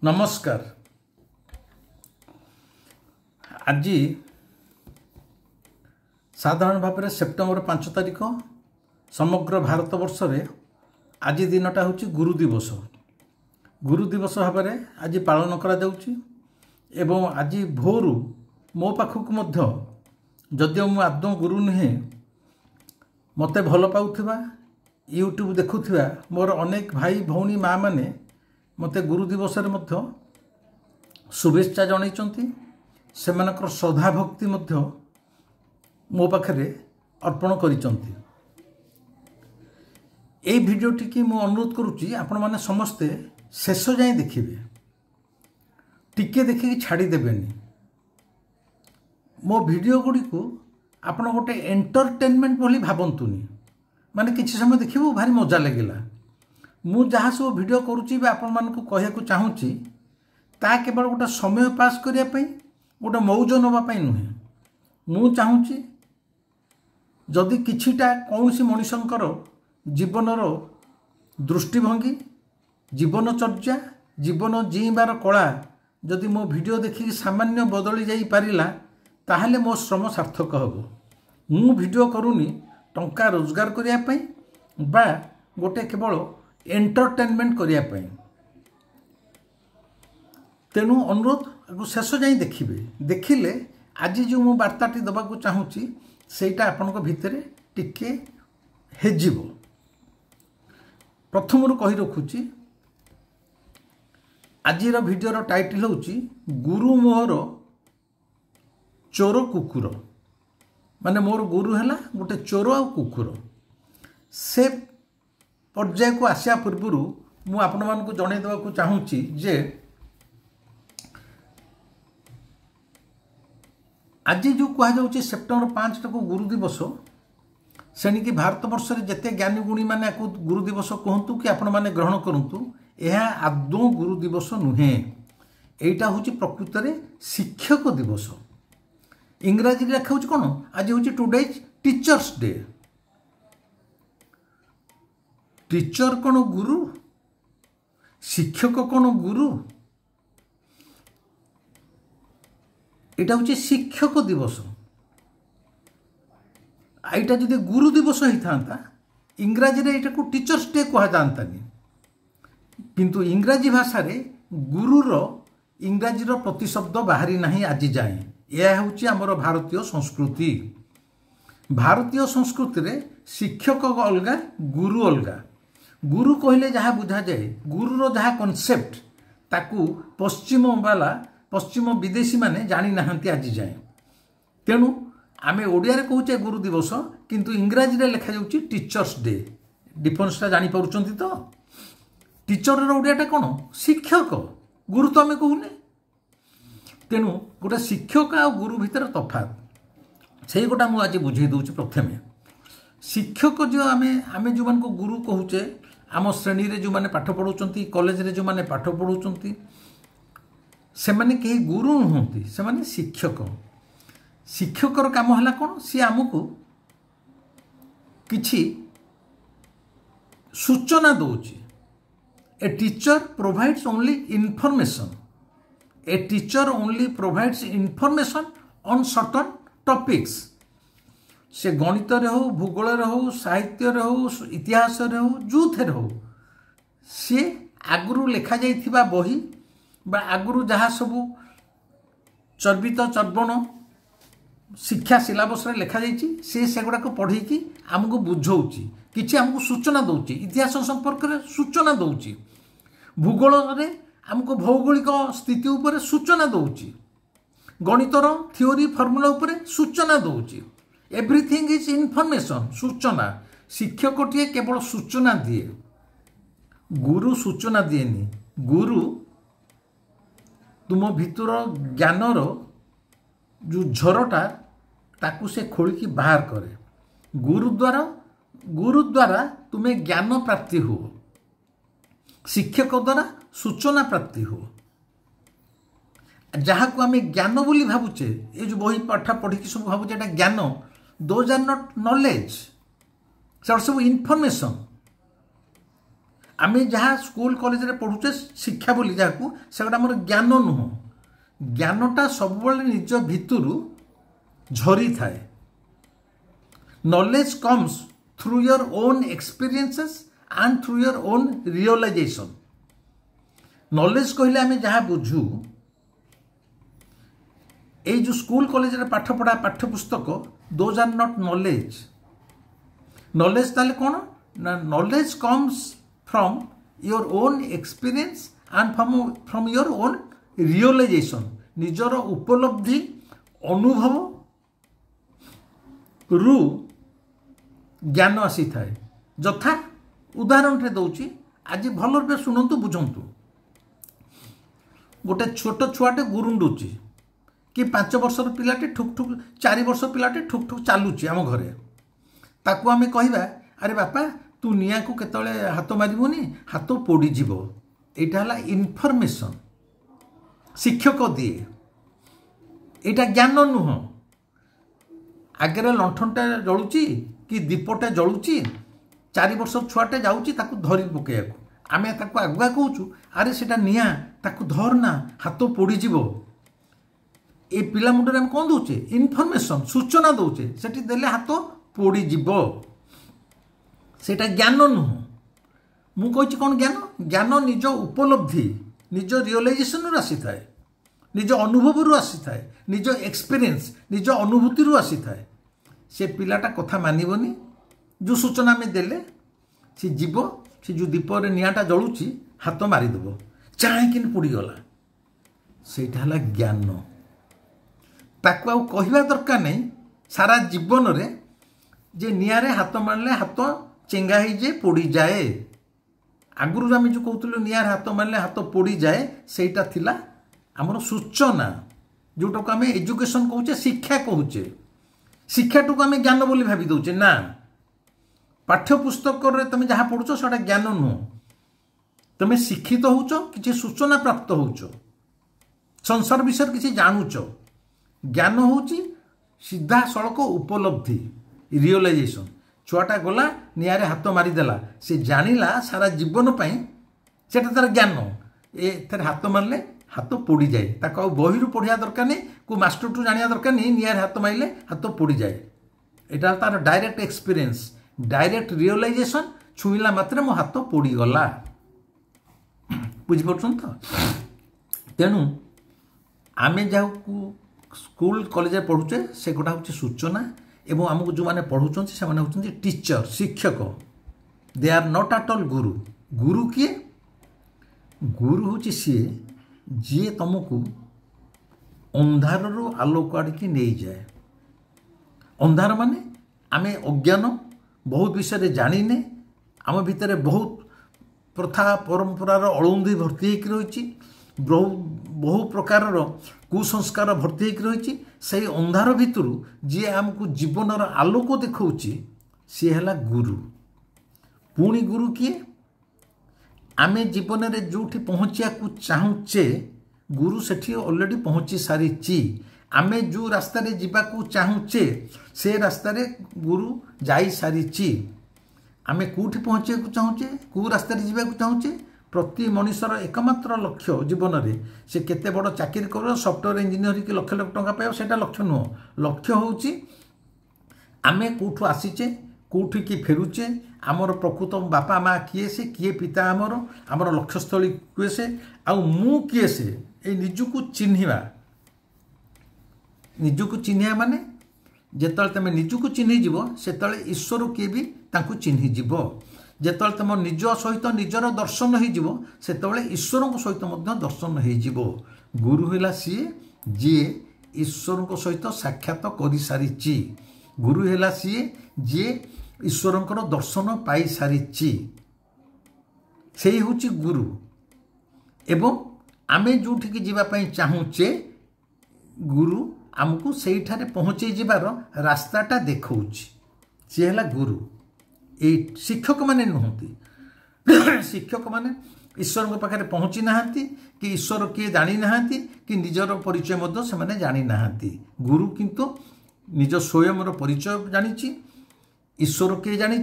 नमस्कार। आज साधारण भाव में सेप्टेम्बर 5 तारिख समग्र भारत वर्ष रे आज दिनटा हूँ गुरु दिवस। गुरु दिवस भाव में आज पालन करा जाउची एवं आज भोर मो पाखक मध्य जदिओ मु आदौ गुरु नुहे मते भल पाउथिबा यूट्यूब देखुथिबा मोर अनेक भाई भौणी माँ माने मते गुरु दिवस रे मध्य शुभेच्छा जणाइचंती। सेमानकर श्रद्धा भक्ति मध्य मो पाखरे अर्पण करिचंती। ए भिडियोटी की मु अनुरोध करुच्ची आपण माने समस्ते शेष जाए देखिए, टिके देखिए छाड़ी देबेनी। मो भिडियो गुड़ी को आपण गोटे एंटरटेनमेंट बोली भावंतुनी, माने किसी समय देखिबो भारी मजा लगिला। मु जहाँ सब भिडियो करुच्ची आपण मानकु कहयाकु चाहूँची ता केवल गोटे समय पास करिया पई गोटे मौज नवा पई नुहे। मु चाहूँची जदि किछिटा कौनसी मनुष्यंकर जीवनर दृष्टिभंगी, जीवनचर्या, जीवन जीवार कला जदि मो भिडियो देखिकी सामान्य बदली जाई पारिला ताहले मो श्रम सार्थक हबो। मु भिडियो करूनी टंका रोजगार करिया पई बा गोटे केवल एंटरटेनमेंट करिया पई। तेणु अनुरोध शेष जाए देखिए, देखिले आज जो मु वार्ताटी दबाकू चाहूँची सेटा आपनक भितरे टिके हेजिबो। प्रथम कही रखुची आजिर भिडियोर टाइटल होची गुरु मोहर चोर कुकुर। माने मोर गुरु हैला गोटे चोर आ कुकुर। से पर्याय को आसिया पूर्व मु आपण मानकु जणाई देबाकू चाहूँची जे आज जो कह जाउची सेप्टेम्बर 5 को गुरु दिवस, सेणिकी भारत वर्ष रे जते ज्ञानी गुणी माने को गुरु दिवस कहतु कि आपण माने ग्रहण करंतु, यह आदौ गुरु दिवस नुहे। एटा होची प्रकृत रे शिक्षक दिवस। इंग्राजी लेखा होची कोन, आज होची टुडेज टीचर्स डे। टीचर कोन गुरु, शिक्षक कोन गुरु, एटा होची शिक्षक दिवस। एटा जदि गुरु दिवस ही था इंग्राजी रे एटा को टीचर्स डे कहा जानतानी, किंतु इंग्राजी भाषा रे गुरुर इंग्राजी रो प्रतिशब्द बाहरी नहीं आज जाए। यह होची हमर भारतीय संस्कृति। भारतीय संस्कृति रे शिक्षक अलगा, गुरु अलगा। गुरु कहले जहाँ बुझा जाए, गुरुर जहाँ कॉन्सेप्ट ताकू पश्चिम विदेशी माने जानी नाहंती आज जाए। तेणु आमे ओडिया रे कहूचे गुरु दिवस, किंतु इंग्राजी रे लिखा जाउची टीचर्स डे। डिफरेंसटा जानी पारुचंती तो? टीचर रो ओडियाटा कोन, शिक्षक। गुरु तो आमे कहूने। तेणु गोटे शिक्षक आ गुरु भितर तफात से गोटा मु आज बुझे दूची। प्रथमे शिक्षक जो आमे जो मान को गुरु कहूचे, आम श्रेणी रे जो माने पाठ पढ़ाउचंती, कॉलेज रे जो माने पाठ पढ़ाउचंती, से माने कहीं गुरु नुहंती, से माने शिक्षक। शिक्षकर काम हला कोन, सी आमको किछि सूचना दउची। A teacher provides only information. A teacher only provides information on certain topics. से गणित रे हो, भूगोल रे हो, साहित्य रे हो, इतिहास रे हो, जोथे रे हो, से आगुरु लेखा जाइथिबा बही बा आगुरु जहाँ सबू चर्बित चर्बण शिक्षा सिलेबस रे लिखा जाइछि से गुड़ा को पढ़ी आमको बुझाऊँगी, किसी आमको सूचना दौची, इतिहास संपर्क में सूचना दौची, भूगोल रे आमको भौगोलिक स्थिति उपर सूचना दौची, गणितर थियोरी फर्मुला उपर सूचना दौची। एवरीथिंग इज इनफॉरमेशन, सूचना। शिक्षकटीए केवल सूचना दिए, गुरु सूचना दिएनी। गुरु तुम भितर ज्ञानर जो झरटा ताकू से खोलिकी बाहर करे। गुरु द्वारा तुम्हें ज्ञान प्राप्ति हो, शिक्षक द्वारा सूचना प्राप्ति हो। जहाँ को आम ज्ञान बोली भावुचे, ये जो बही पाठ पढ़ी सब भावुचे एटा ज्ञान, दोज आर नॉट नॉलेज, सब इनफॉरमेशन। आम जहाँ स्कूल कॉलेज रे पढ़ुचे शिक्षा बोली जहाँ से गोटे आम ज्ञान नुह ज्ञानटा सब निज भितर झरी थाए knowledge comes through your own experiences and through your own realization knowledge कहले आम जहाँ बुझू ये जो स्कूल कॉलेज रे पाठ पढ़ा पाठ्यपुस्तक those are not knowledge knowledge ताले कौन ना knowledge comes from your own experience and from your own realization निजर उपलब्धि अनुभव रु ज्ञान आसी थाए जथा उदाहरण दौची आज भल रूपे शुणु बुझंतु गोटे छोट छुआटे गुरुंडुची कि 5 वर्षर पिलाटे ठुक ठुक 4 वर्ष पिलाटे ठुक ठुक चलुची आम घरे ताकू आमे कहवा अरे बापा तू निया को केतले हाथ मारिबुनी हाथ पोड़ी जीवो एटा हला इनफॉरमेशन शिक्षक दिए एटा ज्ञान नुह आगे लंठनटा जलुची कि दीपटा जलुची 4 वर्ष छुआटे जाऊँगी ताकू धरी पकेयाकू आमे ताकू आगुआ कहूँ अरे सेटा निया ताकू धरना हाथ पोड़ी जीवो ए पिला मुंडे आम कौन दौचे इनफॉरमेशन सूचना दौचे सेठी देले हाथ पोड़ी जीव सेटा ज्ञान नुह मु कही कौन ज्ञान ज्ञान निज उपलब्धि निज रियलाइजेशन आसी थाए निज अनुभव रु आसी थाए निज एक्सपीरियंस निज अनुभूति रु आसी थाए से पिलाटा कथा मानिबनी जो सूचना में देले से जीव से जो दीपर निआटा जलुची हाथ मारिदेव चाहेकिन पोड़ीगला सेटा हला ज्ञान ताकू आउ कहवा दरकार नहीं सारा जीवन रे जे निआरे हाथ मारले हाथ चेंगा ही जे पोड़ी जाए आगुरु आम जो कहूँ निआरे हाथ मारले हाथ पोड़ी जाए सेटा थिला आमर सूचना जोटा को आम एजुकेशन कहूचे शिक्षा कहूचे शिक्षाटू को आम ज्ञान बोली भावी दौचे ना पाठ्यपुस्तक तुम जहाँ पढ़ुच से ज्ञान नुह तुम शिक्षित होच कि सूचना प्राप्त होच संसार विषय किसी जानूच ज्ञान हूँ सीधा सड़क उपलब्धि रियलाइजेशन छुआटा गला निआरे हाथ मारिदेला से जानिला सारा जीवन से तार ज्ञान ए हाथ मारले हाथ पोड़ी जाए ताको बही पढ़िया दरकार नहीं को मास्टर टू जानिया दरकार नहीं निआरे हाथ मारिले हाथ पोड़ी जाए एटा तार डायरेक्ट एक्सपीरियंस डायरेक्ट रियलाइजेशन छुईला मात्रे मो हाथ पोड़ी गला बुझिपार तो तेणु आमे जाऊ स्कूल कॉलेज पढ़ुचे से गोटा हूँ सूचना एवं आमको जो मैंने पढ़ुं से होती टीचर शिक्षक they are not at all guru guru किए गुरु हूँ सी जी तुमको अंधार रू आलोक आड़की नहीं जाए अंधार माने आमे अज्ञान बहुत विषय जानिने आम भितर बहुत प्रथा परंपरार अळुंदी भर्ती होकर रही बहु प्रकार कुसंस्कार भर्ती होकर रही से अंधार भितर जी आमको जीवनर आलोक देखौची सी है गुरु पुणी गुरु किए आमे जीवन में जो पहुँचा चाहूचे गुरु सेठी ऑलरेडी पहुँची सारी आमे जो रास्ता जावाक चाहूचे से रास्ता गुरु जाई सारी आमे कौटी पहुँचा चाहूचे कौ रास्ता जावाक चाहूचे प्रति मनुष्यर एकमात्र लक्ष्य जीवन में से केते बड़ चाकरी कर सॉफ्टवेयर इंजीनियर कि लक्ष लक्ष टंका पाइब सेटा लक्ष्य नुह लक्ष्य हूँ आमे कौठू आसीचे कौटी की फेरुचे आमर प्रकृत बापा माँ किए से किए पिता आमर लक्ष्यस्थली किए से आउ मु किए से ये निजुक चिन्हिया माने जेतल तुम निजुक चिन्हिजीव से ईश्वर किए भी तांकू चिन्हिजीव जेतल तुम निज सहित निजर दर्शन हो ईश्वर सहित दर्शन हो गुरु है सी जी ईश्वर सहित साक्षात कर सारी गुरु है सी जी ईश्वर दर्शन पाई सारी से हूँ गुरु एवं आमे जोठिकी जीवाई चाहूचे गुरु आमको से पहुँचे जीवार रास्ताटा देखा सी है गुरु ये शिक्षक माने नुहति शिक्षक माने ईश्वर पाखे पहुँची ना कि ईश्वर किए जानी ना कि निजर परिचय मध्य से माने जानी ना गुरु किंतु निज स्वयं परिचय जानी ईश्वर किए जानी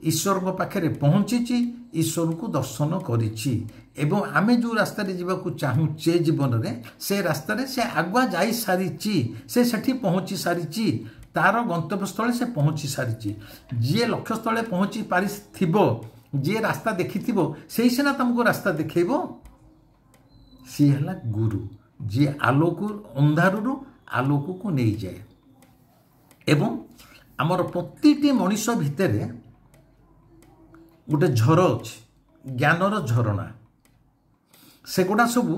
ईश्वर पाखे पहुँची ईश्वर को दर्शन करिछि एवं आमे जो रास्ता जावाक चाहूचे जीवन में से रास्तार से आगुआ जा सारी से सेठी पहुँची सारी तार गंतव्य स्थल से पहुँची सारी जी लक्ष्य स्थल पहुँची पारि जी रास्ता देखि से सीना तुमको रास्ता देखेब सी है गुरु जी आलोक अंधारू आलोक को नहीं जाए एवं आमर प्रति मनीष भितर गोटे झर अच्छी ज्ञानर झरणा सेगुड़ा सबू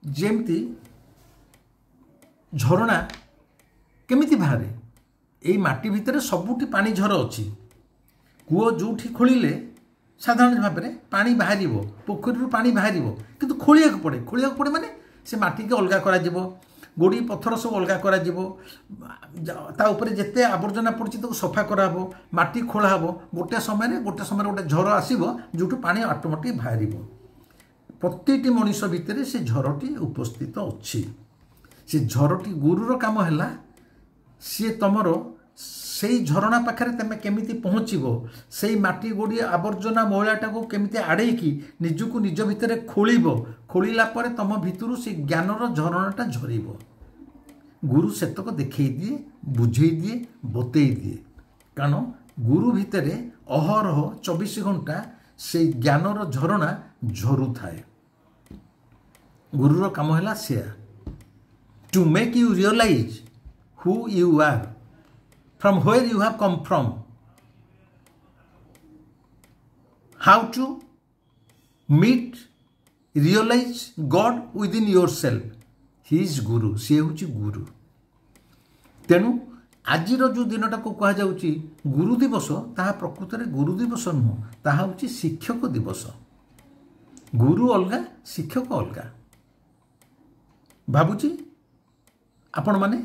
जेमती झरणा केमिति बाहर यही माटी भितर सबुठी पानी झर अच्छी कूओ जोठी खोलिले साधारण भाव में पानी बाहर पोखरी पानी बाहर किंतु खोलिया पड़े माने से माटी के अलग करा गोड़ी पत्थर सब अलग करा जिते आवर्जना पड़ी तो सफा कराब माटी खोला हम गोटे समय गोटे झर आसो जो पानी ऑटोमेटिक बाहर प्रति मनीष भितर से झरटी उपस्थित अच्छी से झरटी गुरुर काम है सी तुमर से झरणा पाखे तुम केमी पहुँचब से माटी गोड़ी आवर्जना मैलाटा को केमी आड़े निजक निज भितर खोलला तुम भितर से ज्ञानर झरणाटा झरब गुरु सेतक देखई दिए बुझे दिए बतई दिए कारण गुरु भितर अहरह 24 घंटा से ज्ञानर झरणा झरू थाए गुरुर काम है से to make you realize who you are from where you have come from, how to meet, realize God within yourself. He is Guru. सी हूँ गुरु तेणु आज जो दिनटा को कह जाउची गुरु दिवस ताहा प्रकृत में गुरु दिवस नुह ताहा हूँ शिक्षक दिवस गुरु अलगा शिक्षक अलगा भावुची आपण माने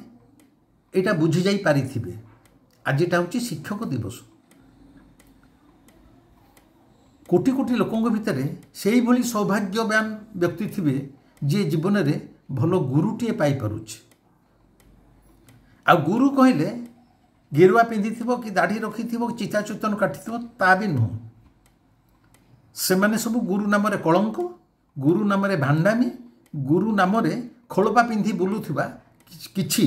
एटा बुझी जाई पारिथिबे आज यहाँ हूँ शिक्षक दिवस कोटि कोटि लोकों भितर से ही सौभाग्यवान व्यक्ति थे जी जीवन में भल गुरुटे पाइपरुचे आ गुरु कहले गेरुआ पिंधि कि दाढ़ी रखि चिता चूतन काटी ता भी नुह से माने सब गुरु नाम कलंक गुरु नाम भांडामी गुरु नाम खोलपा पिंधि बुलुवा किछि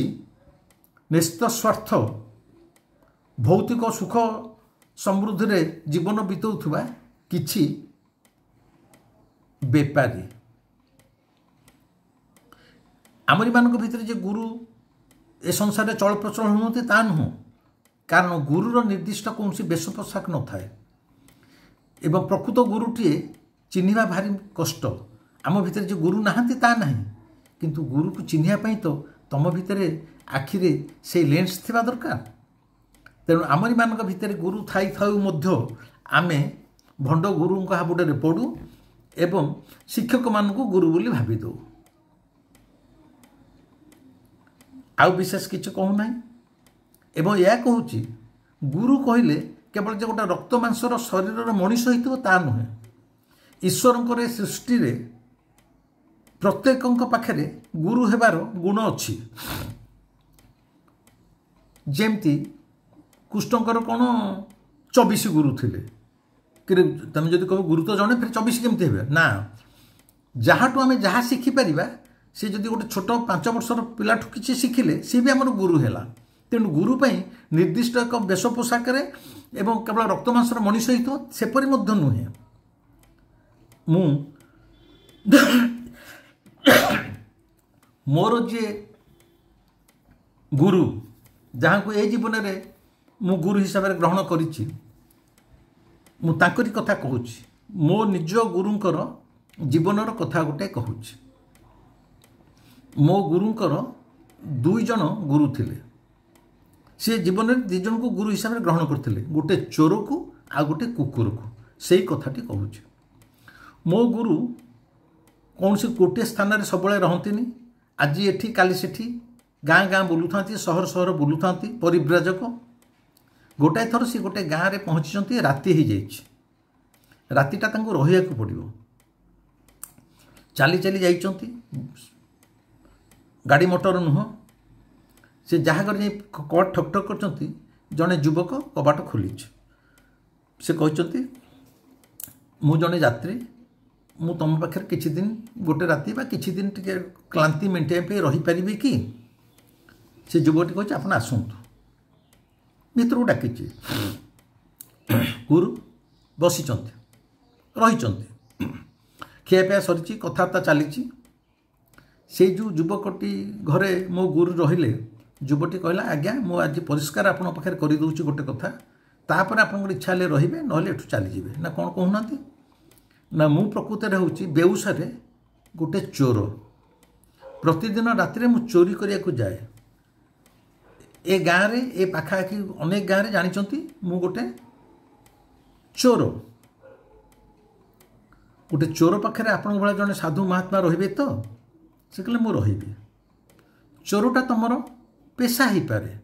निस्त स्वार्थ भौतिक सुख समृद्धि रे जीवन बिताउथुवा किछि बेपारी आमरी मानक भितर जे गुरु ए संसार चल प्रचल होते ता नुह कारण गुरुर निर्दिष्ट कौन वेश पोशाक न थाए एवं प्रकृत गुरुटीए चिन्हवा भारी कष्ट आम भितर जे गुरु नहांती ता नहीं किंतु गुरु को चिन्हवाई तो तुम भितर आखिरे से लेंस थिबा दरकार तेणु आमरी मानक भितर गुरु थाई थाऊ आमे भंड गुरु हाबुड़े पड़ू एवं शिक्षक मान गुरु बोली भावी दो आउ विशेष किसी कहूना एवं यह कहूँ गुरु कहले केवल जो गोटे रक्त मांसर शरीर मनीष होता नुहे ईश्वर सृष्टि रे प्रत्येक पाखे गुरु हेबार गुण अच्छी जेमती कृष्णकर कौन 24 गुरु थे तुम जब कह गुरु तो जड़े फिर 24 केमती हे ना जहाँ आम जहाँ शिखिपर सी जब गोटे छोट 5 वर्षर पिलाठू किसी शिखिले सी भी आमर गुरु है तेणु गुरु निर्दिष्ट एक वेश पोशाक एवं केवल रक्तमांसर मनीष होपरी नुहे मु मोर जे गुरु जहाँ को ए जीवन में मु गुरु हिसाब से ग्रहण करी कथा कहूँ मो निज गुरुंकर जीवनर कथा गोटे कहूँ मो गुरुंकर 2 जन गुरु थिले सी जीवन में 2 जन को गुरु हिसाब से ग्रहण करते गोटे चोर को आ गोटे कुकुर को सही कथाटी कहूँ मो गुरु कौन सी गोटे स्थान सब रहती आज एठी काली सेठी गाँ गाँ बुलू था सहर सहर बुलू था परिव्राजक गोटाए थर सी गोटे गाँव में पहुँची राति हो जाइए रातिटा रहा पड़ो चली चली जाइए गाड़ी मोटर नुह से जहाँ कर कबाट ठक ठक कर जड़े युवक कबाट खोली से कहते मु जड़े यात्री मु तुम पाखे किसी दिन गोटे राति बा किसी दिन टे क्लांति मेन्टेन रही पारि कि से युवटी कहे आप आसतु भितर डाकी गुरु बसी रही खियापिया सरी कथबार्ता चली से जो युवकटी घरे मो गुरु रहिले युवटी कहला आज्ञा मु आज परिष्कार आपण पाखे करदे गोटे कथा तापर आप इच्छा हेल्ले रे ना एठू चलीजे ना कौन कहूना ना मु प्रकृत में हूँ बेउसारे गोटे चोर प्रतिदिन राति मु चोरी करने को जाए ए गाँव में ए पाखापाखि अनेक गाँव में जानते मु गोटे चोर गोटे चोर पाखे आपण भाई जड़े साधु महात्मा रे तो से कहले मु रही चोरटा तुम पेशा हो पारे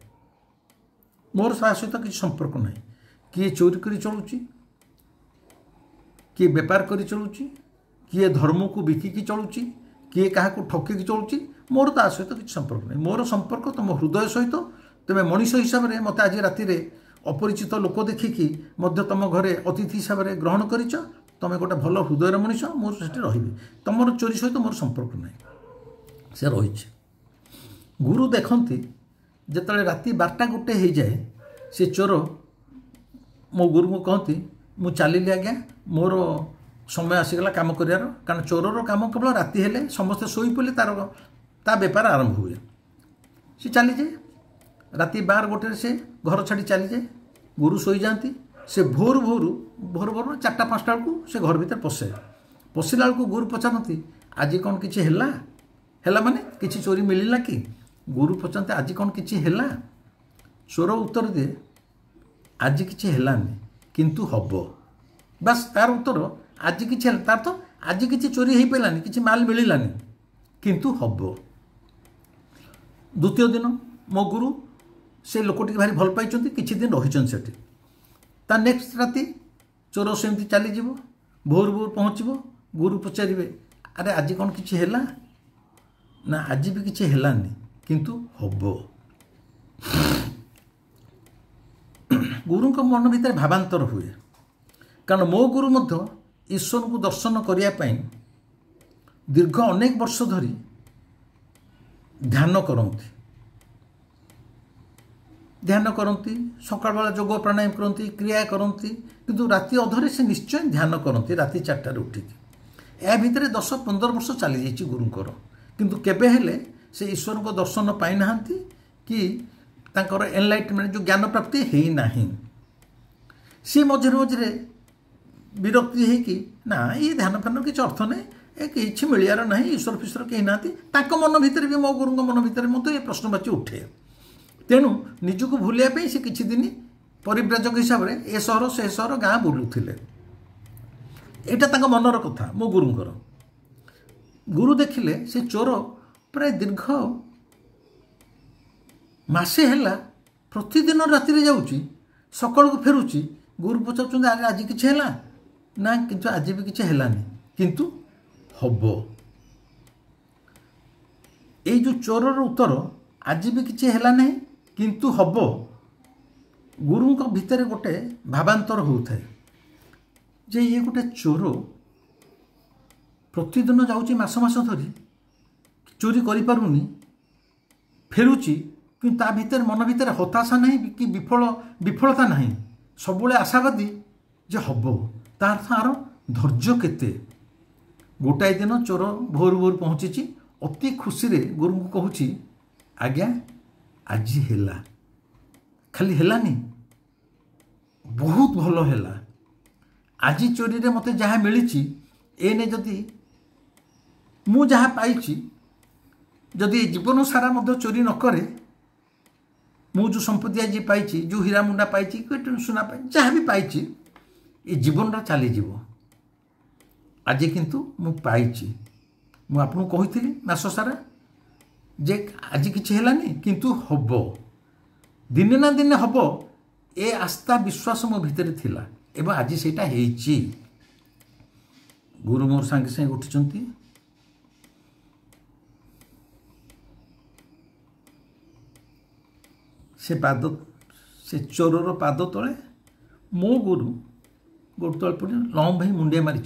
मोर सहित किसी संपर्क ना किए चोरी कर चलुची किए बेपार कर चलुची किए धर्म को बिकिकी चलुची किए क्या ठकिकी चलुची मोर ता सहित किसी संपर्क नहीं मोर संपर्क तुम हृदय सहित तुम मनीष हिसाब से मत आज राति अपरिचित लोक देखिकी तुम घरे अतिथि हिसाब से ग्रहण कर तुम गोटे भल हृदय मनीष मोर से रही तुम चोरी सहित मोर संपर्क नहीं से रही गुरु देखती जिते राति 12टा गोटे हो जाए से चोर मो गुरु को कहती मु चलिली आज्ञा मोर समय आसीगला काम करार कारण चोरर काम केवल राति हेले समस्ते शोई पड़े ता बेपार आरंभ हुए सी चली जाए राति 12 गोटे से घर छाड़ी चली जाए गुरु शोई जाती से भोर भोर 4टा 5टा बेलू से घर भीतर पशिला बेलू गुरु पचारती आज कौन किसी है माने किसी चोरी मिलला कि गुरु पचारते आज कौन किसी है चोर उत्तर दिए आज किसी है किंतु हब बस तार उत्तर आज किसी तार तो आज किसी चोरी हो पारानी किसी माल मिलानी किंतु हब द्वितीय दिन मो गुरु से लोकटी भारी भल पाई किसी दिन रही से ता नेक्स्ट राति चोर सेमती चलीज भोर भोर पहुँचब गुरु पचारे अरे आज कौन किसी है ना आज भी किसी है किंतु हब गुरु मन भीतर भावांतर हुए कारण मो गुरु मध्य ईश्वर को दर्शन करने दीर्घ अनेक वर्ष धरी ध्यान करती सकाळ बेला योग प्राणायाम करती क्रिया करती किंतु राति अधरे से निश्चय ध्यान करती राति 4टार उठिकी या भितर 10-15 वर्ष चली जाइए गुरुंकर किंतु केबे हेले से ईश्वर को दर्शन पाई ना कि तांकर एनलाइटमेंट जो ज्ञान प्राप्ति है नहीं सी मझे मझे विरक्ति है कि ना ये ध्यान फान किसी अर्थ नहीं कि मिलियार ना ईश्वर फीश्वर कहीं ना मन भितर भी मो गुरु मन भितर मत ये प्रश्नवाची उठे तेणु निजक भूलिया से किसी दिन परिव्राजक हिसाब से ए सहर से सहर गाँ बुलूले यहाँ मनर कथा मो गुरुंकर गुरु देखिले से चोर प्राय दीर्घ मासे है प्रतिदिन राति जाऊँगी सकाल को फेरुची गुरु पचार आज किसी है ना किंतु आज भी किसी है किंतु हब ये जो चोरर उत्तर आज भी किसी है ना किंतु हब गुरु भितर गोटे भावांतर होता है जे ये गोटे चोर प्रतिदिन जाऊँगी मास मास धरी चोरी करूनी फेरुची कि ता भितर मन भितर हताशा नहीं कि विफलता नहीं सब आशावादी जे हब तार धैर्य केते गोटाए दिन चोर भोर भोर पहुँची अति खुशी रे गुरु को कहूँ आज्ञा आज है खाली है बहुत भल है आज चोरी रे मते जहाँ मिली एने जदि मु जहाँ पाई जदि जीवन सारा मध्य चोरी न करे मु जो संपत्ति आज पाई जो हीरा मुंडा पाई सुना पाई जहाँ भी पाई ये जीवन चलीज आज किंतु मु पाई मु आपको कही मास सारा जे आज किसी है किंतु हब दिने ना दिने हब ए आस्था विश्वास मो भितर थिला एवं आज सेटा हेची गुरु मोर सांगे सांगे उठिचंती से पाद से चोरर पाद तले मो गुरु गोड़ तले पड़ लम भाई मुंडिया मारी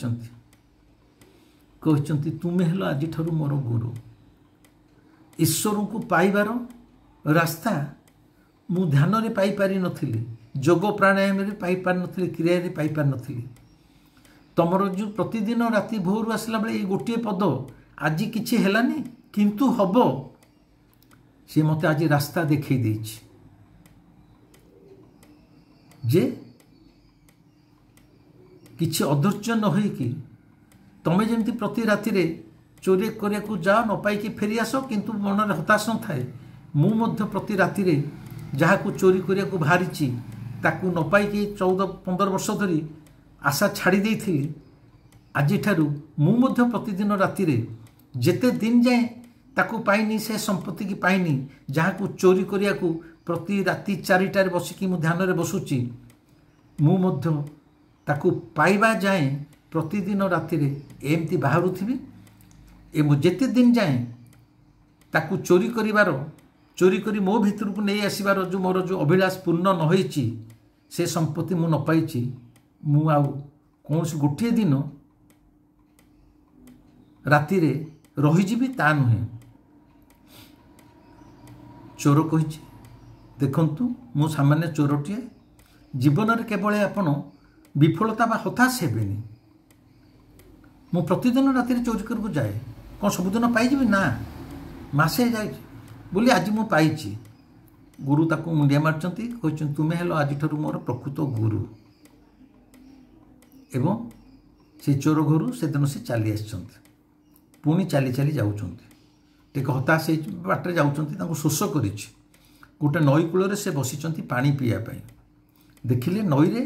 कहते तुम्हें हेलो आज मोर गुरु ईश्वर को पाइबार रास्ता मु ध्यान रे पाई पारि नथिली जोग प्राणायाम रे पाई पारि नथिली क्रिया रे पाई पारि नथिली तमर जो प्रतिदिन राति भोर आसला बेले गोटे पद आज किछि हेलानी किंतु हबो से मते आज रास्ता देखै देछि जे किछि अधैर्य न होई कि तमें जमी प्रति राति रे चोरी करने को जाओ न पाई फेरी आस किंतु मन में हताश न थाए मु प्रति राति रे जहाँ को चोरी करने को बाहरी ताकू न पाई 14-15 वर्ष धरी आशा छाड़ी देइथिली आज मु प्रतिदिन राति रे जेते दिन जाए ताकू पाइनी से संपत्ति की पाइनी जहाँ को चोरी करने को प्रति राति 4टार बसिकी मु ध्यान रे बसुची मु ताकू पाइबा जाए प्रतिदिन राति रे एमती बाहरु थी जेते दिन जाए ताकू चोरी करिवार चोरी करी मो भीतर को नहीं आसबार जो मोर जो अभिलाष पूर्ण न होईची से संपत्ति मु न पाइची मु आउ कौन गोटे दिन राति रे रहीजिबी ता नुहे चोर कही देखंतु मु सामान्य चोरटीए जीवन रे केवल आपण विफलता बा हताश हेबेनी मु प्रतिदिन राति रे चोरी करबो जाए कौन सबुदिन पाइजिबी ना मासे जाए बोली आज मु पाइची गुरु ताकू मुंडिया मारचंती कहचंती तुम्हें हेलो आज मोर प्रकृत गुरु एवं से चोर घर से दिन से चली आसचंती पुणी चली चली जाउचंती टेक हताश बाटे जाउचंती शोष करिछि गोटे नई कूल से बसिचंती पानी पीया पाई देखिले नई रे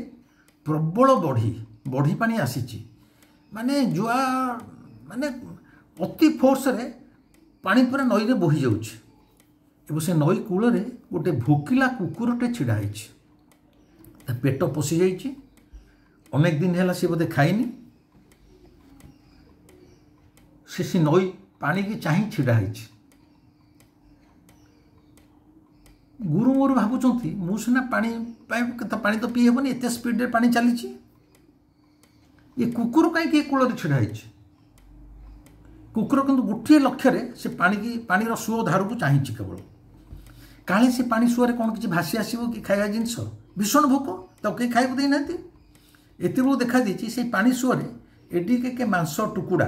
प्रबल बढ़ी पानी आसीची माने जुआ माने अति फोर्स रे पानी पूरा नई रे बोही जाउछि एवं से नई कूल रे गोटे भोकिला कुकुरटे छिड़ा है पेट पशि जाइछि अनेक दिन है सी बोधे खाइनी से नई पानी की चाह छिड़ा है गुरु मोर भावुंट मुझे पानी तो पी हेबनी एत स्पीड पानी चली ये कुकुर कहीं कूल छिड़ा है कुकुर किंतु गोटे लक्ष्य से पानी सुओ धार को चाहिए केवल काले से पानी सुअरे कौन किसी भासी आसो कि खाଇବା जिनस भीषण भोक तो कहीं खाइबू देना एत देखा दी से पानी सुअरे एडी के मांस टुकुड़ा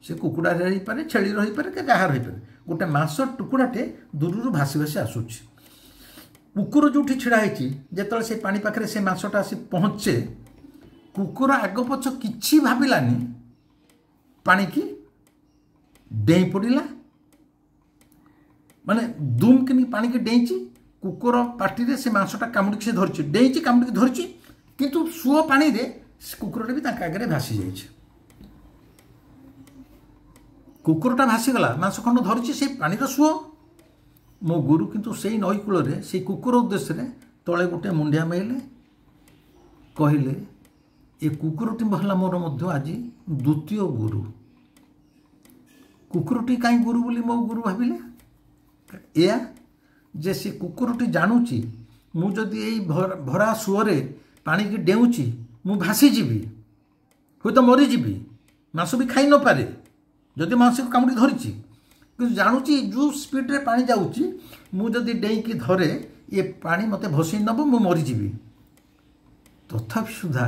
से कुकुड़ा रही पारे छेली रही पारे के जहाँ रही पारे गोटे मांस टुकुड़ाटे दूर भासी भासी आसूची कुकुर जो छिड़ा है से पानी पाखे से मांसटा आसी पहुँचे कुकुर आग पछ कि भाविलानी पानी की डेई पड़ा माने दुम कि पानी की डेई कुकुर पार्टी से मांसटा कामुड़ी से धरची डेई कामुड़ी धरची किंतु सुओ पानी रे कुकुरटे भी आगे भासी जाइए कुकुरटा भासीगला मांस खंड धरची से पानी सुओ मो गुरु किंतु से नई कूल से कुकुर उद्देश्य तले गोटे मुंडिया माइले कहले ये कुकुरटी बहला मोर मध्य आज द्वितीय गुरु कुकुरटी कहीं गुरु बोली मो गुरु भाविले या जे से कुकुरटी जानूची मु जदि यही भरा सुअरे पानी की डेउची मु भासी जीवी हुए तो मरीजी मांस भी खाई न पारे जदि मांस को कामुड़ी धरिची कि जानूची जो स्पीड रे पानी जाऊँगी मुझे डेई की धरे ये पानी मते भसई नब मु मरीजी तथापि सुधा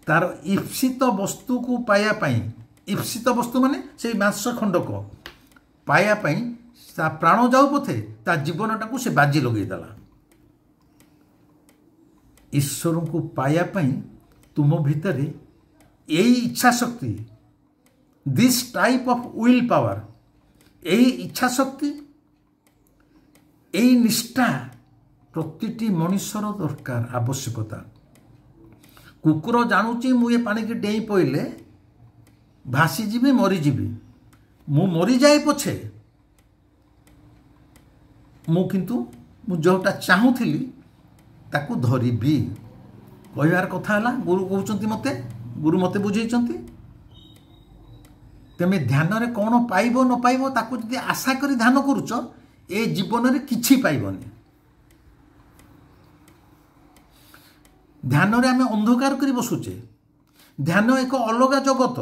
तार ईप्सित वस्तु को पायापाई ईप्सित वस्तु माने से मांस खंडक पायापाई ता प्राण जाऊ पथे ता जीवनटा को से बाजी लगेदेला ईश्वर को पायापाई तुम भितर यही इच्छा शक्ति this type of will power यही इच्छा शक्ति यही निष्ठा प्रतिटी मनुष्यर दरकार आवश्यकता कुकुर जानूची मुझे पानी की डेई पड़े भासीजी मरीजी मु मरी जाए पछे मु किंतु मु जोटा चाहूली ताकू धरिबी कहबार कथा है गुरु कहते मते गुरु मते बुझेइचंती तेमे ध्यान रे कौन पाइब न पाइब ताकू जदि आशा करी ध्यान करूच ए जीवन रे किछि पाइबनी ଧ୍ୟାନ रे आमे अंधकार करी बसुचे ध्यान एक अलगा जगत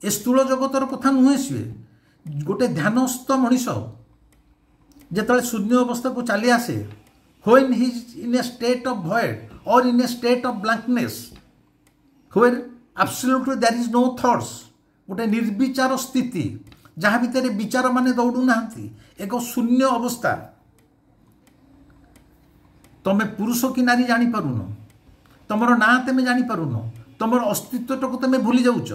ए स्थूल जगतर कथा नुहे सी गोटे ध्यानस्थ मनीष जिते शून्य अवस्था को चली आसे when he is in a state of void or in a state of blankness where absolutely there is no thoughts गोटे निर्विचार स्थिति जहाँ भितर विचार माने दौड़ू ना एक शून्य अवस्था तमे पुरुष कि नारी जानी पारुन तुमर ना तुम जानी पारुन तुम अस्तित्व को तुम भूली जाऊच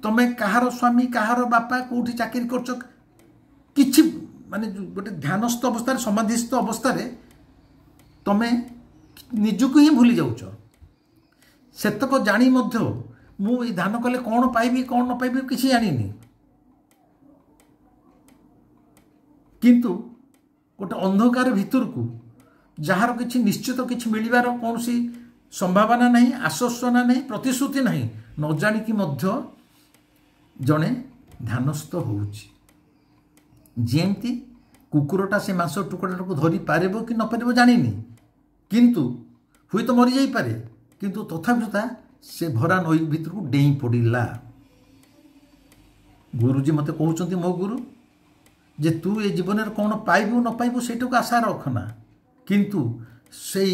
तुम्हें कहार स्वामी कहार बापा कौटी चाकरी कर किछि माने गोटे ध्यानस्थ अवस्था समाधिस्थ अवस्था तुम्हें निजक ही भूली जाऊच सेतक जानी मध्य मु ध्यान कले कौन पाइबी कौन न पाइबी किछि जानिनी किंतु गोटे अंधकार भितर को जार किछि निश्चित किछि मिलिबार कौनसी संभावना नहीं आश्वासना नहीं प्रतिश्रुति नहीं न जानिकी मध्य जड़े ध्यानस्थ होउछि जेमती कुकुरटा से मांस टुकड़ा को धरी पारिबो कि न पारिबो जानिनी किंतु हुई तो मरी जाई पारे किंतु तथापि सुधा से भरा नई भितर को डेई पड़ा गुरुजी मते कहउचंती मो गुरु जे तू ए जीवन में कौन पाइबू न पाइबू सेटा को आशा रखना किंतु से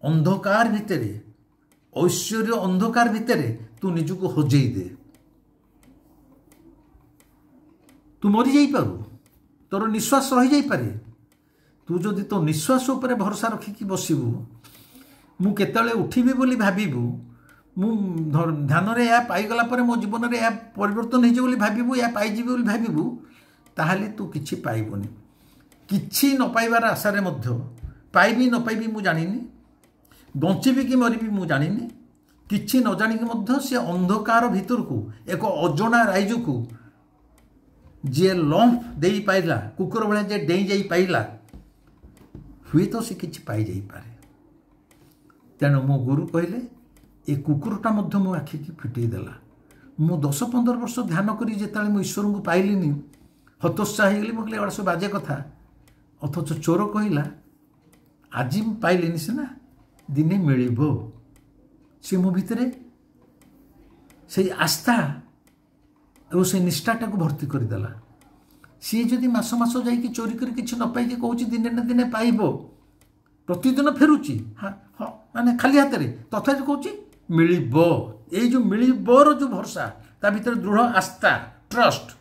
अंधकार भितर ऐश्वर्य अंधकार भितर तू निजको हजई दे तू मरी जाई पारू तोर निश्वास रही जाई पारे तू जदि तो निश्वास उपर भरोसा रखिकी बसबू मु केतले उठिबी बोली भाबिबू मु ध्यान रे या पाइगला पर मो जीवन रे या परिवर्तन हो बोली भाबिबू या पाइजिबी बोली भाबिबू ताहले तू किछि पाइबोनी किछि न पाइबार आशा रे मध्य पाइबी न पाइबी मु जानिनी बंचिबी कि मरिबी मु जानिनी किछि न जानिकी मध्य से अंधकार भितर को एक अजଣା राइज को जे लंफ देई पाइला कुकुर भले जे डेई जाई पाइला हुई तो से किछि पाई जाई पारे तेणु मो गुरु कहले ए कुकुरटा मध्य मो आखि की फिटई देला मु 10-15 वर्ष ध्यान करी जेताले मो ईश्वर को पाइलिनी हतोत्साह होगली मुझे एड़ा सब बाजे कथा अथच चोर कहला आज पाइलिनी सीना दिने मिलिबो से मो भितरे से आस्था और से निष्ठाटा को भर्ती करदेला सी जदि मास मास जाइए चोरी कर किसी न पाई कौच दिने न दिने पाइब प्रतिदिन फेरुची हाँ हाँ माने खाली हाथ में तथा कौच मिलिब ये जो मिलिबर जो भरोसा ता भीतर दृढ़ आस्था ट्रस्ट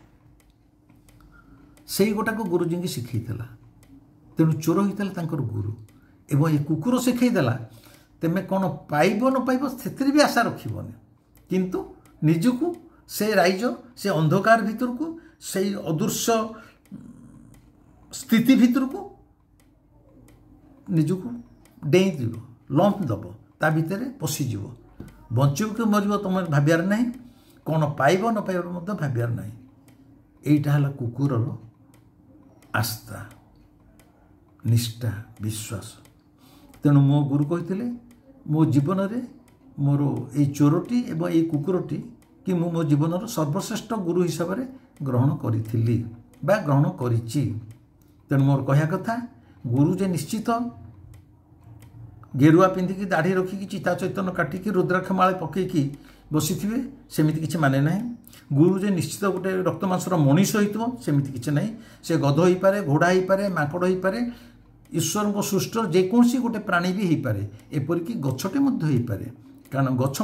से गोटा को गुरुजी की शिखईला तेणु चोर होता गुरु एवं ये कुकुर शिखईदेला तेमे कौन पाइब न पाइब से भी आशा रखिबनी किंतु निजको से राइज से अंधकार भितर को से अदृश्य स्थिति भितर को निजको डेई दिव लंप दब ता भितर पशिज बंचब कि मर तुम भाबार ना कौन पाइब न पाइबार भाबार ना यहीटा है कुकुरर आस्था निष्ठा विश्वास तेणु मो गुरु कहते मो जीवन में मोर ये चोरटी एवं ये कुकुरटी कि मो जीवन सर्वश्रेष्ठ गुरु हिसाब से ग्रहण करी बा ग्रहण करिछि तेणु मोर कहया कथा गुरु जे निश्चित गेरुआ पिंधिकी दाढ़ी रखिकी चिता चैतन्य काटिकी रुद्राक्ष माला पकईकी बसी थे सेमती किसी माने ना गुरु जे निश्चित गोटे रक्तमांसर मनीष होमती किसी ना से गध हो पारे घोड़ा हो पारे माकड़ हो पारे ईश्वर को सृष्ट जेकोसी गोटे प्राणी भी हो पारे एपरिकी गछटे हो पारे कारण गछ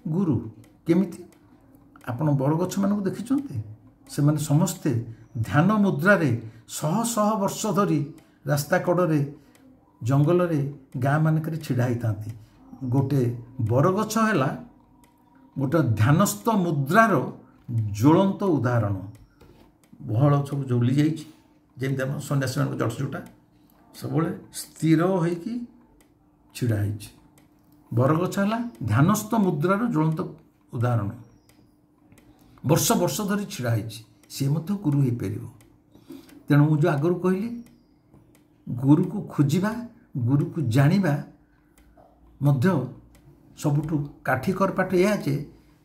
गुरु केमिति आपण बड़ गछ मान देखिं से समस्ते ध्यान मुद्रा शह शह वर्ष धरी रास्ता कड़े जंगल में गाँ मानक छिड़ा होता गोटे बरगछ है गोटे ध्यानस्थ मुद्रार ज्वलंत उदाहरण बहल सब झुली जामती आम सन्यासी मान जटजुटा सब स्थिर होगी छिड़ा बरगछ है ध्यानस्थ मुद्रार ज्वलंत उदाहरण वर्ष वर्ष धरी छिड़ा सी गुरु हो पार तेणु मुझे आगु कहली गुरु को खोजा गुरु को जाना सबुठु काठिकर पाठ यह जे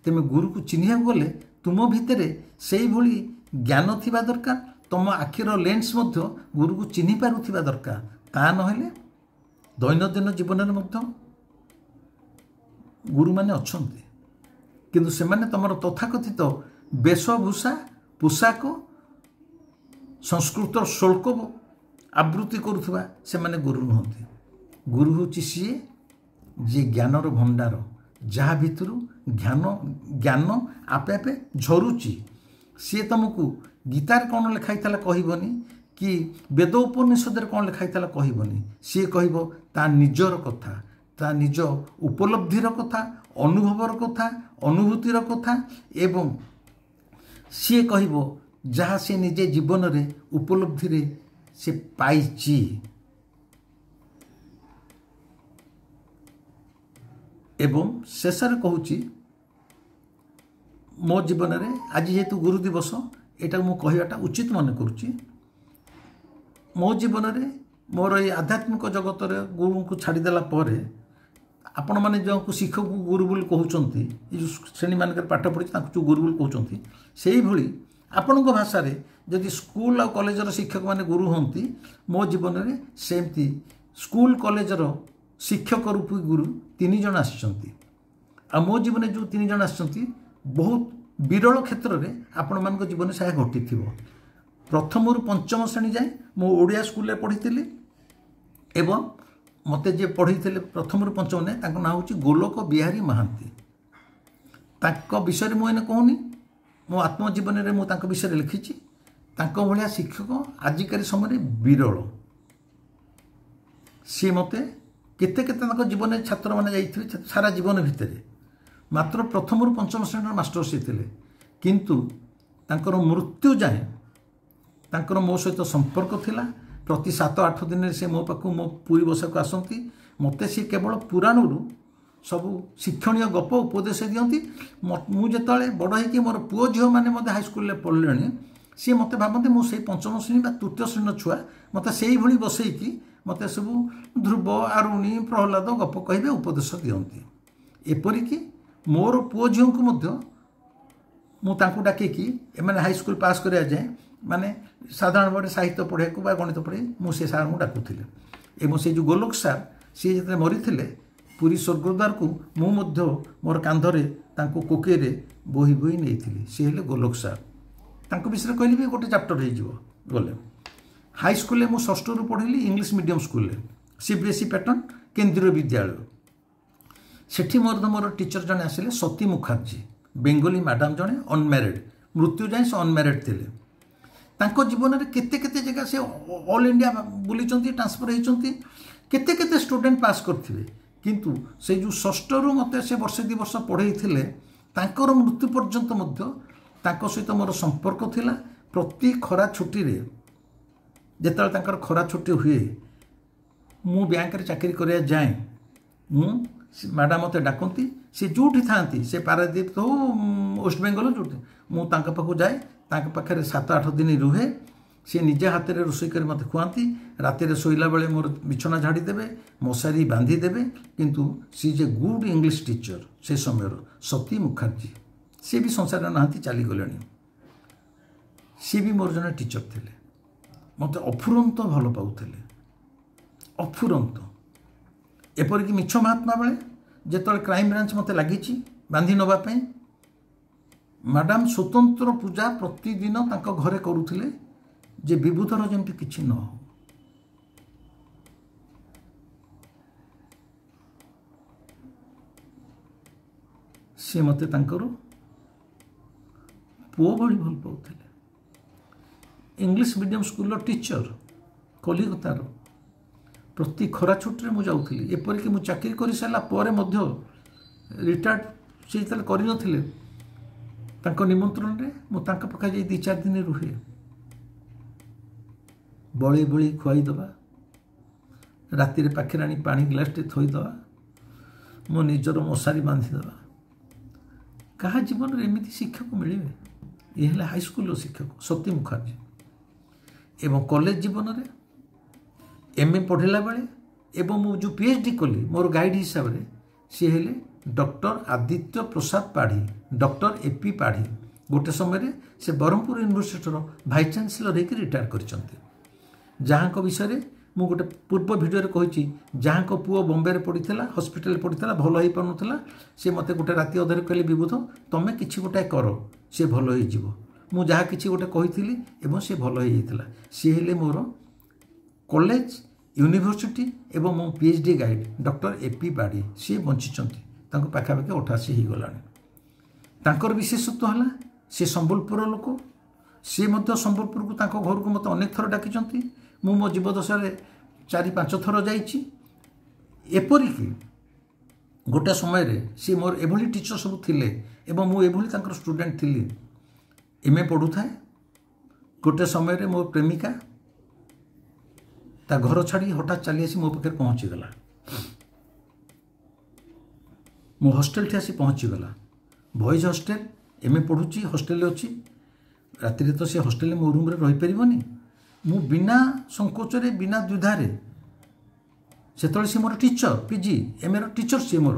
तुम गुरु को चिन्ह गले तुम भितर से भली ज्ञान थिबा दरकार तुम आखिर लेंस गुरु को चिन्ह पारुथिबा दरकार ता नहेले दैनंदिन जीवन में गुरु माने अच्छंती किंतु से माने तुम तथाकथित वेशभूषा पोशाक संस्कृत शुल्क आवृत्ति करुवा से माने गुरु नुहति। गुरु हूँ सी जी ज्ञानर भंडार जहाँ भितर ज्ञान आपे आपे झरुची। सी तुमको गीतार कौन लिखाई कहबनी कि वेद उपनिषद कौन लिखाई कहबनी। सी कह ता निजर कथा ता निज उपलब्धिर कथा अनुभवर कथा अनुभूतिर कथा एवं सी कह जहाँ से निजे जीवन रे उपलब्धि रे से पाइची। एवं शेषर कहूँ मो जीवन रे आज जेहेतु गुरु दिवस यहाँ मु कहवाटा उचित मन करुच्ची। मो जीवन रे मोर ये आध्यात्मिक जगत रे गुरु को छाड़देला आपण मैंने जो शिक्षक को गुरु बोली कहते जो श्रेणी मानक पाठ पढ़ी जो गुरु बोली कहते से भली आपण भाषा रे जदि स्कूल और कॉलेजर शिक्षक माने गुरु होंती मो जीवन रे सेमती स्कूल कॉलेजर शिक्षक रूपी गुरु 3 जन आसिचंती। आ मो जीवन जो 3 जन आसिचंती बहुत विरल क्षेत्र में आपण मान जीवन से घटी थी। प्रथम रु पंचम श्रेणी जाए मो ओडिया स्कूल पढ़ी एवं मते जे पढ़ी प्रथम रु पंचम ने तांको ना होची गोलोक बिहारी महांती। तांको विषय मुझे कहूनी मो आत्मजीवन में मुझे विषय लिखी भाया शिक्षक आजिकारी समय विरल। सी मते केते केते जीवन में छात्र मैंने जाइए सारा जीवन भितर मात्र प्रथम रु पंचम श्रेणी मास्टर सी थे किंतु तांकर मृत्यु जाए तांकर मो सहित संपर्क थिला। प्रति 7-8 दिन से मो पाखु मो पूरी बसाक आसती मते सी केवल पुराण सबू शिक्षणीय गप उपदेश दियंती। मुझे बड़ हो मोर पुओ झील मैंने मत हाईस्कल पढ़ले सी मत भावती मुझे पंचम श्रेणी तृतीय श्रेणी छुआ मत से बसईकी मत सब ध्रुव आरुणी प्रहलाद गप कहे उपदेश दियंती। एपरिकी मोर पुओ झील को मुझे डाकिकी एम हाईस्कल पास करा जाए माने साधारण भाव साहित्य पढ़ाक गणित पढ़े मुझे सार को डाकुली एवं से जो गोलोक सार सी जो मरी पुरी स्वर्गद्वार को मुझे मोर कांधरे कोकेरे बोही बोही नहीं सी हेले गोलोक सार विषय कहली भी गोटे चैप्टर हो गले। हाईस्कल में षष्ठ रु पढ़ी English medium school CBSE pattern केंद्रीय विद्यालय सेठी मोर टीचर जड़े आसिले सती मुखार्जी बेंगली मैडम जड़े अनम्यारिड मृत्यु जाए से अनम्यारिड थे। तांको जीवन में केते केते जगह से ऑल इंडिया बुली ट्रांसफर होती केते केते स्टूडेंट पास करथिबे किंतु से जो षष्ठ रु मते से वर्षे 2 वर्ष पढ़ई थिले तांकर मृत्यु पर्यंत मध्य तांको सहित मोर संपर्क थिला। प्रति खरा छुट्टी रे जेतल तांकर खरा छुट्टी हुए मु बैंक रे चाकरी करिया जाए मु मैडम मते डाकती से जोठी थांती से पारादीप तो वेस्ट बेंगल जो मु तांका पाखु जाए तांका पाखरे 7-8 दिन रुहे सी निजे हाथ में रोषे कर मत खुआती रातिर शोला बेले मोर बिछना झाड़ी देवे मशारी बांधी देवे किंतु सी जे गुड इंग्लिश टीचर से समय सती मुखार्जी सी भी संसार नहांती चली गले सी भी मोर जने टीचर थे मत अफुरंत भल पाऊले अफुरंत एपरिक मिछ महात्मा बेले जिते क्राइम ब्रांच मत लगी बांधी नवाप मैडम स्वतंत्र पूजा प्रतिदिन घरे करुले जे विभूतर जमी किसी न हो। सी मत पुओ भली भल पाते इंग्लिश मीडियम स्कूल टीचर कलिकतार प्रति खरा छुट्टी मुझे जाऊँगी एपरिक मुझे चाकरी कर सारापर रिटायर्ड से कर निमंत्रण में मुझे पाखे जा 2-4 दिन रुहे बड़ी बड़ी खुआईदवा राति पाखे आनी पानी ग्लास थोईदवा मो निजर मशारी बांधीदवा क्या जीवन में एमती शिक्षक मिले ये है हाईस्कल शिक्षक सती मुखार्जी एवं कॉलेज जीवन में एमए पढ़ला बेले एवं मु जो पीएचडी कली मोर गाइड हिसाब से सी हेले डॉक्टर आदित्य प्रसाद पाढ़ी डॉक्टर एपी पाढ़ी गोटे समय से ब्रह्मपुर यूनिवर्सिटी वाइस चांसलर होकर रिटायर कर जहाँ विषय मु गोटे पूर्व भिडियो कही जहाँ को पुओ बॉम्बे रे पड़ीला हॉस्पिटल पड़ीला भल हो पारुनथला सी मते गोटे राति अधरे कहले विबुध तमे किछि गोटे कर सी भल हो जिवो मु जहाँ किछि गोटे कहिथिली एवं सी भल हो जाइतला सी हेले मोर कॉलेज यूनिवर्सिटी एवं मो पीएचडी गाइड डॉक्टर एपी बाड़ी सी बंचिचंती तांको पाखापाखि 88 हो गलानी तांकर विशेषत्व है सी संबलपुर लोक सी मध्य संबलपुर को तांको घर को मत अनेक थर डाकिचंती मु मो जीवदशारे 4-5 थर जाइछि एपरिकी गोटे समय रे सी मोर एभली टीचर सब थिले एवं मु एभली तांकर स्टूडेंट थिली एमए पढ़ु थाए गोटे समय रे मोर प्रेमिका ता घर छाड़ी हठात चली आसी मो पाखे पहुँचीगला मो हॉस्टेल ठी आसी पहुँचीगला बॉयज हॉस्टेल एमए पढ़ुची हॉस्टेल अच्छी राति तो सी हॉस्टेल मो रूम रही पारनी मु बिना संकोचरे बिना द्विधारे से सी मोर टीचर पीजी एमए टीचर सी मोर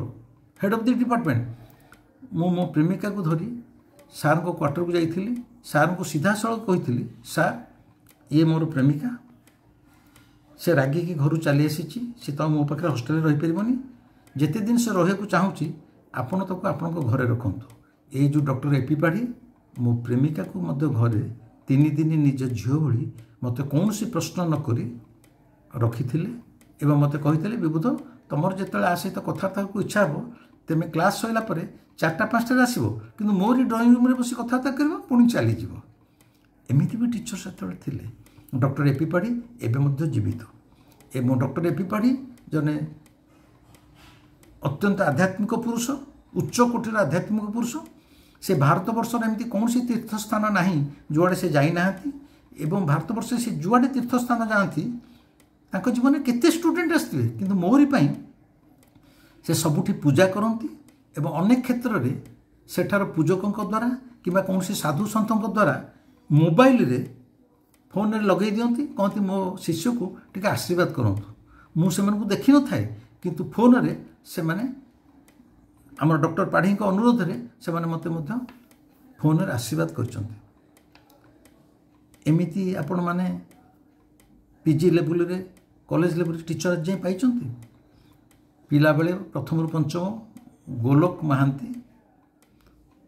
हेड ऑफ द डिपार्टमेंट मो प्रेमिका को धरी सार को क्वार्टर को जाइली सार को सीधा सड़क कही सार ये मोर प्रेमिका से रागिकी घर चली आसी सी तो मो पाखे हॉस्टेल रही पारनी जिते दिन से रहा चाहूँगी आपण ताको आपण घरे रखंतु ये जो डॉक्टर एपी पाढ़ी मो प्रेमिका को मध्य घरे 3 दिन निज झील भली मत कौन प्रश्न नक रखी एवं मत कही विबुध तुमर जो आ सहित कथबार्ता को इच्छा हो तेमे क्लास सैला 4टा-5टार आसो कि मोरी ड्रॉइंग रूम बस कथबार्ता कर पुणी चलीज एमती भी टीचर से डॉक्टर एपी पाढ़ी एवं जीवित ए मो डॉक्टर एपी पाढ़ी जने अत्यंत आध्यात्मिक पुरुष उच्च कोटीर आध्यात्मिक पुरुष से भारत वर्ष एमती कौन सी तीर्थस्थान ना जुआड़े से जाना एवं भारत वर्ष से जुआड़े तीर्थस्थान जाती जीवन में केते स्टूडेंट आसते किंतु मोरी पाई से सबुठी पूजा करती एवं अनेक क्षेत्र में सेठार पूजकों द्वारा कि कौन साधु सतों द्वारा मोबाइल रे फोन रे लगे दियंती कहती मो शिष्य को टिके आशीर्वाद करंतु मुझे देखी न थाए किंतु फोन रे से माने आम डॉक्टर पाढ़ी अनुरोध रे से माने मते मध्य फोन रे आशीर्वाद करचंती एमिति आपण माने पीजी लेवल रे कॉलेज लेवल टीचर जाए पाइचंती पिला बेले प्रथम रु पंचम गोलोक महांती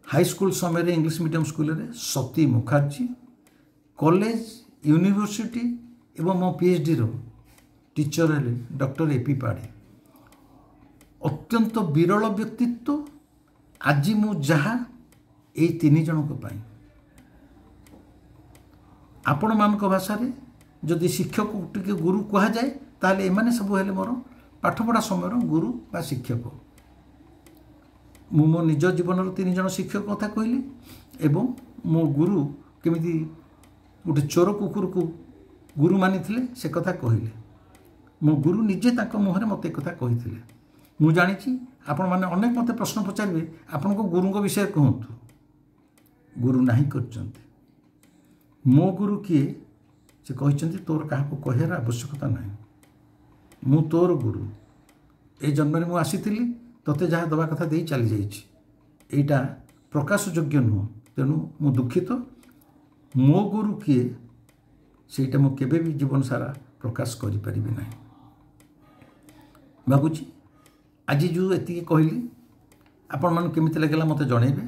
हाई स्कूल समय इंग्लिश मीडियम स्कूल रे सती मुखर्जी कॉलेज यूनिवर्सिटी एवं मो पीएचडी रो टीचर हेले डॉक्टर एपी पाढ़ी अत्यंत विरल व्यक्तित्व आज मु जहा ए 3 जनक पाई आपण मान भाषा रे जदि शिक्षक टिके गुरु कहा जाए ताले एमाने सब हेले मोर पाठपढ़ा समय गुरु बा शिक्षक मु मो निज जीवन 3 जन शिक्षक कथा कहली एवं मो गुरु केमिति गोटे चोर कुकुर को गुरु मानी से कथा कहले मो गुरु निजे तांको मुहरे मते कथा कही मु जानी आपण माने अनेक मते प्रश्न पचारे आपण को गुरु विषय कहतु गुरु नहीं करचंती मो गुरु किए से कहते तोर क्या कहार आवश्यकता ना मु तोर गुरु ए जन्म में मुसी तोते जहाँ दवा कथा दे चली जाइए प्रकाश योग्य नुह तेणु मु दुखित मो गुरु किए सेटा मु केबे भी जीवन सारा प्रकाश करि परिबे ना भावुची आज जो एति कहली आपण मन केमिति लागला मते जणेबे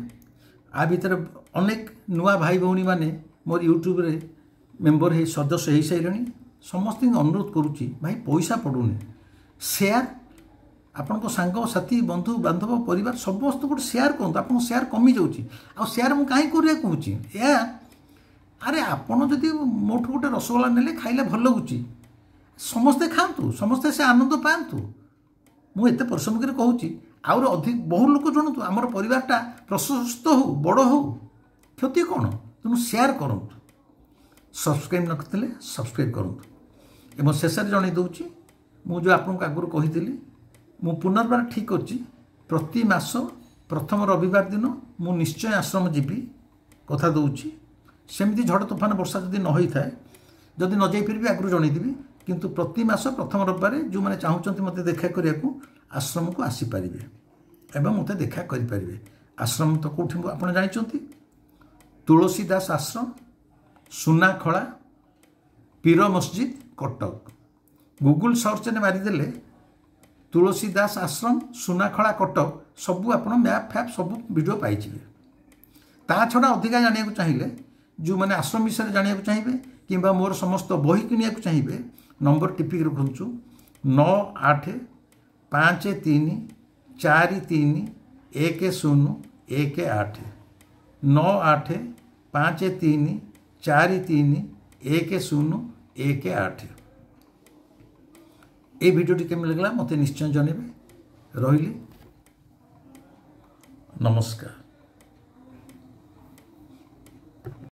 आ भीतर अनेक नुआ भाई भौणी माने मोर यूट्यूब रे मेंबर हे सदस्य हो सारे समस्त अनुरोध करुच्ची भाई पैसा पड़ूनी शेयर आपण को सांग साथी बंधु बांधव परिवार समस्त गोटे शेयर कहतु आप शेयर कमी जाऊँगी आ शेयर मुझे कहीं करा कहूँ अरे आपड़ जदि मोठू गोटे रसगोला ने खाइले भल लगुच समस्ते खातु समस्ते से आनंद पातु मुझे परिश्रम कर कहूँ आउर अधिक बहु लोक जानतु आमर परिवारटा प्रशस्त हो बड़ हो क्षति कौन तेणु शेयर करूँ सब्सक्राइब न करते सब्सक्राइब करूँ एवं शेष जन दूची मुझे आपको आगुरी कही मु पुनर्बार ठीक अच्छी प्रति मास प्रथम रविवार दिन मु निश्चय आश्रम जीवी कथा दूची सेमती झड़ तोफान वर्षा जदि न होता है जदि न जापर भी आगुरी जनईदेवी किंतु प्रति मास प्रथम रविवार जो मैंने चाहूँगी मत देखा करने को आश्रम को आसीपारे एवं मत देखा करें आश्रम तो कौटी आप जानते तुलसीदास आश्रम सुनाखला पीर मस्जिद कटक गूगल सर्च ने मारिदेले तुलसीदास आश्रम सुनाखला कटक सबू आप मैप फैप सब वीडियो पाइबे। ता छड़ा अधिका जाना चाहिए जो मैंने आश्रम विषय जाना चाहिए कि मोर समस्त बही किनिया चाहिए नंबर टिपिक रखुचु 9853431018 9853431018 ये वीडियो केमी लगला मत निश्चय जनइबे। रही नमस्कार।